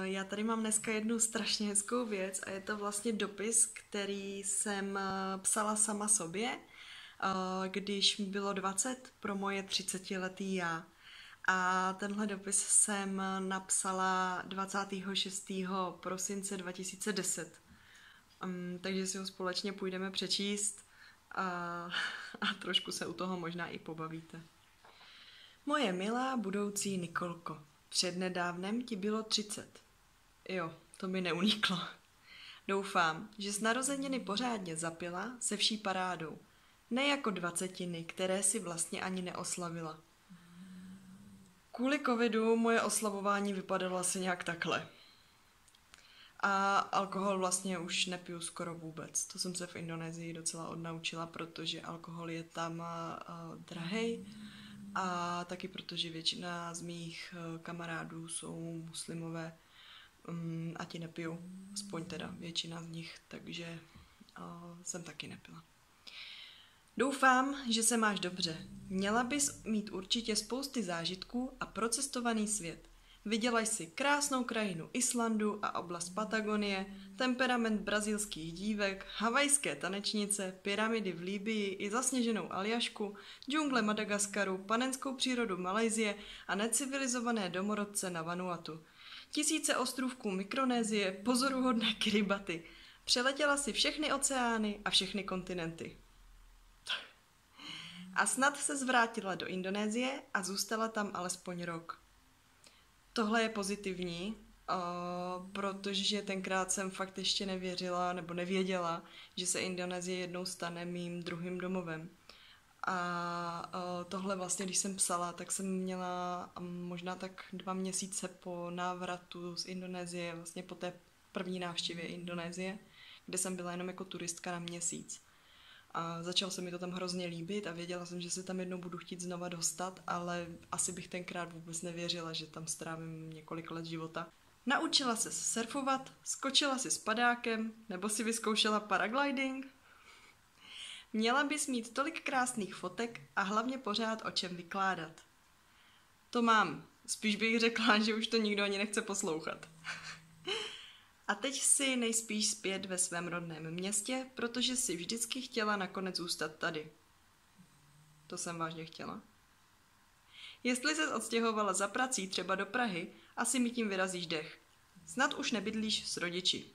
Já tady mám dneska jednu strašně hezkou věc a je to vlastně dopis, který jsem psala sama sobě, když mi bylo 20 pro moje 30letý já. A tenhle dopis jsem napsala 26. prosince 2010. Takže si ho společně půjdeme přečíst a trošku se u toho možná i pobavíte. Moje milá budoucí Nikolko, přednedávnem ti bylo 30. Jo, to mi neuniklo. Doufám, že s narozeniny pořádně zapila se vší parádou. Ne jako 20, které si vlastně ani neoslavila. Kvůli covidu moje oslavování vypadalo asi nějak takhle. A alkohol vlastně už nepiju skoro vůbec. To jsem se v Indonésii docela odnaučila, protože alkohol je tam drahej a taky protože většina z mých kamarádů jsou muslimové a ti nepiju, aspoň teda většina z nich, takže jsem taky nepila. Doufám, že se máš dobře. Měla bys mít určitě spousty zážitků a procestovaný svět. Viděla jsi krásnou krajinu Islandu a oblast Patagonie, temperament brazilských dívek, havajské tanečnice, pyramidy v Libyi i zasněženou Aljašku, džungle Madagaskaru, panenskou přírodu Malajsie a necivilizované domorodce na Vanuatu. Tisíce ostrůvků Mikronésie, pozoruhodné Kiribati. Přeletěla si všechny oceány a všechny kontinenty. A snad se zvrátila do Indonésie a zůstala tam alespoň rok. Tohle je pozitivní, protože tenkrát jsem fakt ještě nevěřila nebo nevěděla, že se Indonésie jednou stane mým druhým domovem. A tohle vlastně, když jsem psala, tak jsem měla možná tak 2 měsíce po návratu z Indonésie, vlastně po té první návštěvě Indonésie, kde jsem byla jenom jako turistka na měsíc. A začalo se mi to tam hrozně líbit a věděla jsem, že se tam jednou budu chtít znova dostat, ale asi bych tenkrát vůbec nevěřila, že tam strávím několik let života. Naučila se surfovat, skočila si s padákem, nebo si vyzkoušela paragliding? Měla bys mít tolik krásných fotek a hlavně pořád o čem vykládat. To mám. Spíš bych řekla, že už to nikdo ani nechce poslouchat. A teď si nejspíš zpět ve svém rodném městě, protože si vždycky chtěla nakonec zůstat tady. To jsem vážně chtěla. Jestli ses odstěhovala za prací třeba do Prahy, asi mi tím vyrazíš dech. Snad už nebydlíš s rodiči.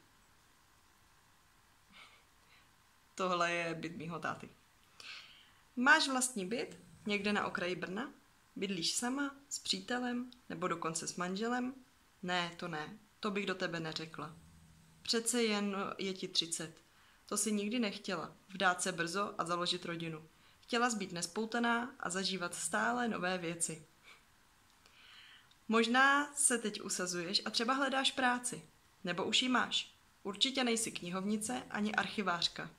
Tohle je byt mýho táty. Máš vlastní byt, někde na okraji Brna? Bydlíš sama, s přítelem, nebo dokonce s manželem? Ne, to bych do tebe neřekla. Přece jen je ti 30. To si nikdy nechtěla, vdát se brzo a založit rodinu. Chtěla jsi být nespoutaná a zažívat stále nové věci. Možná se teď usazuješ a třeba hledáš práci. Nebo už ji máš. Určitě nejsi knihovnice ani archivářka.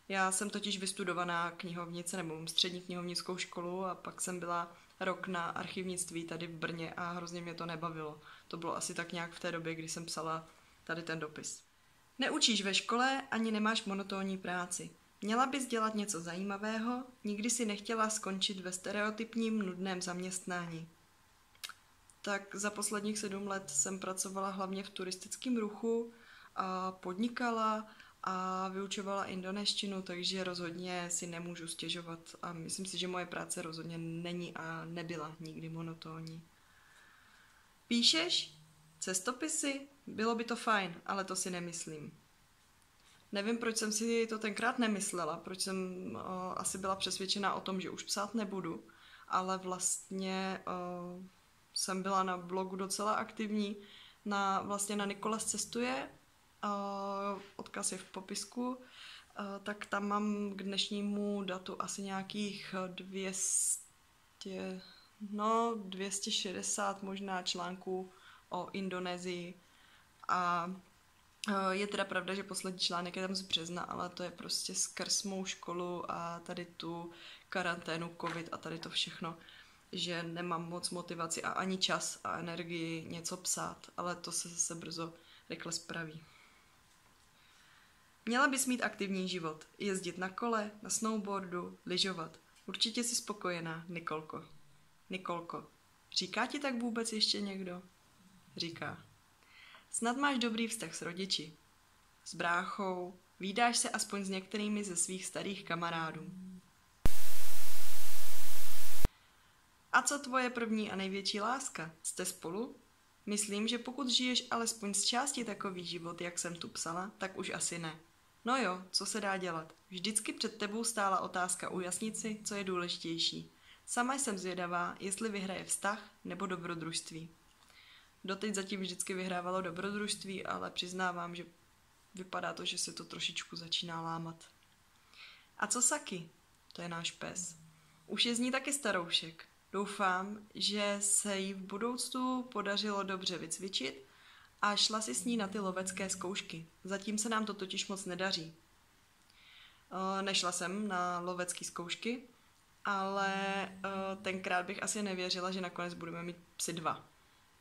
Já jsem totiž vystudovaná knihovnice nebo mám střední knihovnickou školu a pak jsem byla rok na archivnictví tady v Brně a hrozně mě to nebavilo. To bylo asi tak nějak v té době, kdy jsem psala tady ten dopis. Neučíš ve škole ani nemáš monotónní práci. Měla bys dělat něco zajímavého, nikdy si nechtěla skončit ve stereotypním nudném zaměstnání. Tak za posledních 7 let jsem pracovala hlavně v turistickém ruchu a podnikala a vyučovala indonéštinu, takže rozhodně si nemůžu stěžovat a myslím si, že moje práce rozhodně není a nebyla nikdy monotónní. Píšeš? Cestopisy? Bylo by to fajn, ale to si nemyslím. Nevím, proč jsem si to tenkrát nemyslela, proč jsem asi byla přesvědčená o tom, že už psát nebudu, ale vlastně jsem byla na blogu docela aktivní, vlastně na Nikolas cestuje, odkaz je v popisku, tak tam mám k dnešnímu datu asi nějakých 260 možná článků o Indonésii a je teda pravda, že poslední článek je tam z března, ale to je prostě skrz mou školu a tady tu karanténu, covid a tady to všechno, že nemám moc motivaci a ani čas a energii něco psát, ale to se zase brzo rychle spraví. Měla bys mít aktivní život, jezdit na kole, na snowboardu, lyžovat. Určitě jsi spokojená, Nikolko. Říká ti tak vůbec ještě někdo? Říká. Snad máš dobrý vztah s rodiči. S bráchou, vídáš se aspoň s některými ze svých starých kamarádů. A co tvoje první a největší láska? Jste spolu? Myslím, že pokud žiješ alespoň z části takový život, jak jsem tu psala, tak už asi ne. No jo, co se dá dělat? Vždycky před tebou stála otázka ujasnit si, co je důležitější. Sama jsem zvědavá, jestli vyhraje vztah nebo dobrodružství. Doteď zatím vždycky vyhrávalo dobrodružství, ale přiznávám, že vypadá to, že se to trošičku začíná lámat. A co Saki? To je náš pes. Už je z ní taky staroušek. Doufám, že se jí v budoucnu podařilo dobře vycvičit a šla si s ní na ty lovecké zkoušky. Zatím se nám to totiž moc nedaří. Nešla jsem na lovecké zkoušky, ale tenkrát bych asi nevěřila, že nakonec budeme mít psy 2.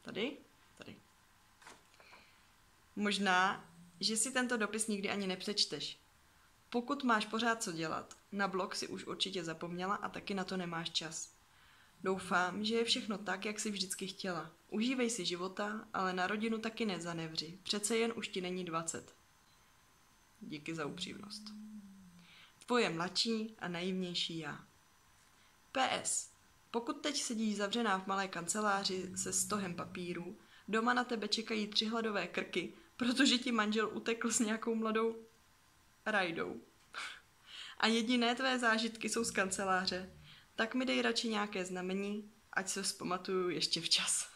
Tady. Možná, že si tento dopis nikdy ani nepřečteš. Pokud máš pořád co dělat, na blog si už určitě zapomněla a taky na to nemáš čas. Doufám, že je všechno tak, jak jsi vždycky chtěla. Užívej si života, ale na rodinu taky nezanevři. Přece jen už ti není 20. Díky za upřímnost. Tvoje mladší a naivnější já. PS. Pokud teď sedíš zavřená v malé kanceláři se stohem papírů, doma na tebe čekají 3 hladové krky, protože ti manžel utekl s nějakou mladou rajdou. A jediné tvé zážitky jsou z kanceláře, tak mi dej radši nějaké znamení, ať se vzpamatuju ještě včas.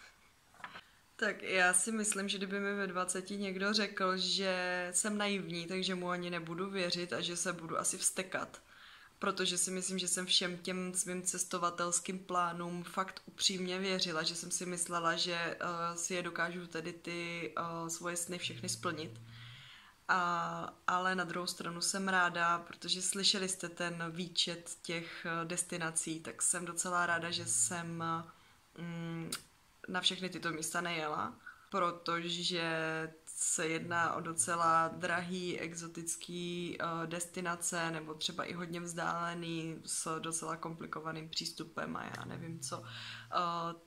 Tak já si myslím, že kdyby mi ve 20 někdo řekl, že jsem naivní, takže mu ani nebudu věřit a že se budu asi vztekat. Protože si myslím, že jsem všem těm svým cestovatelským plánům fakt upřímně věřila, že jsem si myslela, že si je dokážu tedy ty svoje sny všechny splnit. Ale na druhou stranu jsem ráda, protože slyšeli jste ten výčet těch destinací, tak jsem docela ráda, že jsem na všechny tyto místa nejela, protože se jedná o docela drahý, exotický destinace, nebo třeba i hodně vzdálený s docela komplikovaným přístupem a já nevím co.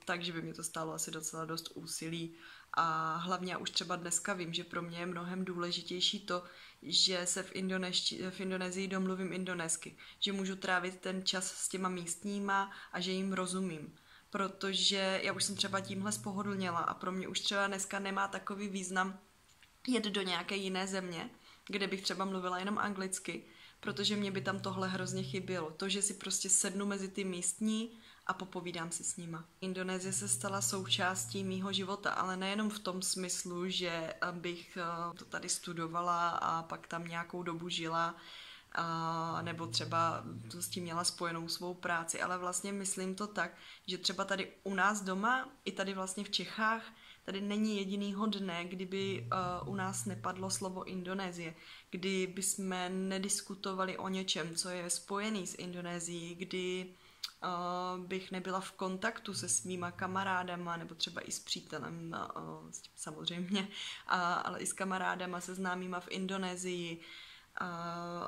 Takže by mě to stálo asi docela dost úsilí. A hlavně já už třeba dneska vím, že pro mě je mnohem důležitější to, že se v Indonésii domluvím indonésky, že můžu trávit ten čas s těma místníma a že jim rozumím. Protože já už jsem třeba tímhle spohodlněla a pro mě už třeba dneska nemá takový význam jet do nějaké jiné země, kde bych třeba mluvila jenom anglicky, protože mě by tam tohle hrozně chybělo. To, že si prostě sednu mezi ty místní a popovídám si s nima. Indonésie se stala součástí mýho života, ale nejenom v tom smyslu, že bych to tady studovala a pak tam nějakou dobu žila, nebo třeba s tím měla spojenou svou práci, ale vlastně myslím to tak, že třeba tady u nás doma, i tady vlastně v Čechách, tady není jedinýho dne, kdyby u nás nepadlo slovo Indonésie, kdyby jsme nediskutovali o něčem, co je spojený s Indonésií, kdy bych nebyla v kontaktu se svýma kamarádama, nebo třeba i s přítelem, samozřejmě, ale i s kamarádama, se známýma v Indonésii.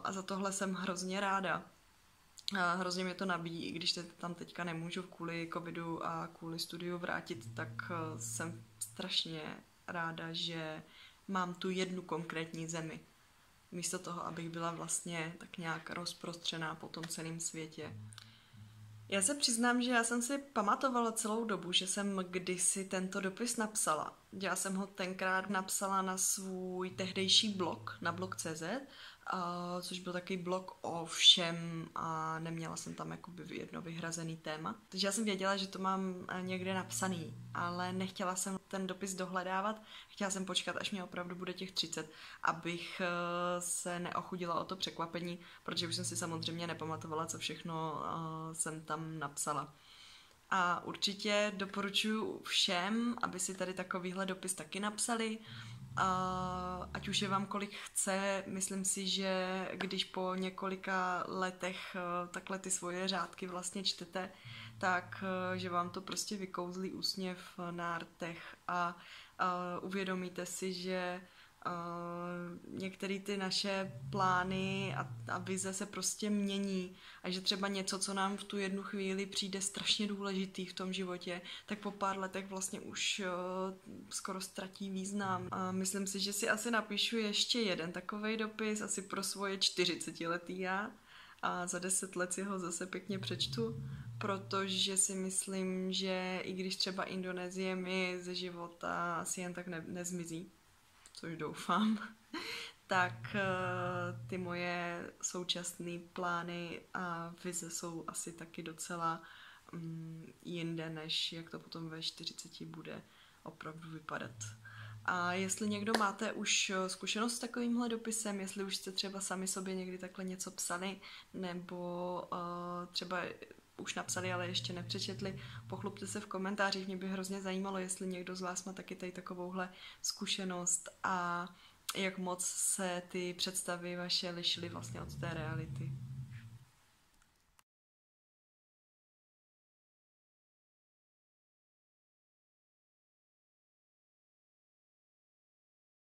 A za tohle jsem hrozně ráda. Hrozně mě to nabíjí, i když tam teďka nemůžu kvůli covidu a kvůli studiu vrátit, tak jsem strašně ráda, že mám tu jednu konkrétní zemi. Místo toho, abych byla vlastně tak nějak rozprostřená po tom celém světě. Já se přiznám, že já jsem si pamatovala celou dobu, že jsem kdysi tento dopis napsala. Já jsem ho tenkrát napsala na svůj tehdejší blog, na blog.cz, což byl takový blog o všem a neměla jsem tam jakoby jedno vyhrazený téma. Takže já jsem věděla, že to mám někde napsaný, ale nechtěla jsem ten dopis dohledávat, chtěla jsem počkat, až mě opravdu bude těch 30, abych se neochudila o to překvapení, protože už jsem si samozřejmě nepamatovala, co všechno jsem tam napsala. A určitě doporučuji všem, aby si tady takovýhle dopis taky napsali, ať už je vám kolik chce. Myslím si, že když po několika letech takhle ty svoje řádky vlastně čtete, tak že vám to prostě vykouzlí úsměv na rtech a uvědomíte si, že Některé ty naše plány a vize se prostě mění a že třeba něco, co nám v tu jednu chvíli přijde strašně důležitý v tom životě, tak po pár letech vlastně už skoro ztratí význam. Myslím si, že si asi napíšu ještě jeden takovej dopis, asi pro svoje 40letý já, a za 10 let si ho zase pěkně přečtu, protože si myslím, že i když třeba Indonésie mi ze života asi jen tak nezmizí, což doufám, tak ty moje současné plány a vize jsou asi taky docela jinde, než jak to potom ve 40 bude opravdu vypadat. A jestli někdo máte už zkušenost s takovýmhle dopisem, jestli už jste třeba sami sobě někdy takhle něco psali, nebo třeba už napsali, ale ještě nepřečetli, pochlupte se v komentářích, mě by hrozně zajímalo, jestli někdo z vás má taky tady takovouhle zkušenost a jak moc se ty představy vaše lišily vlastně od té reality.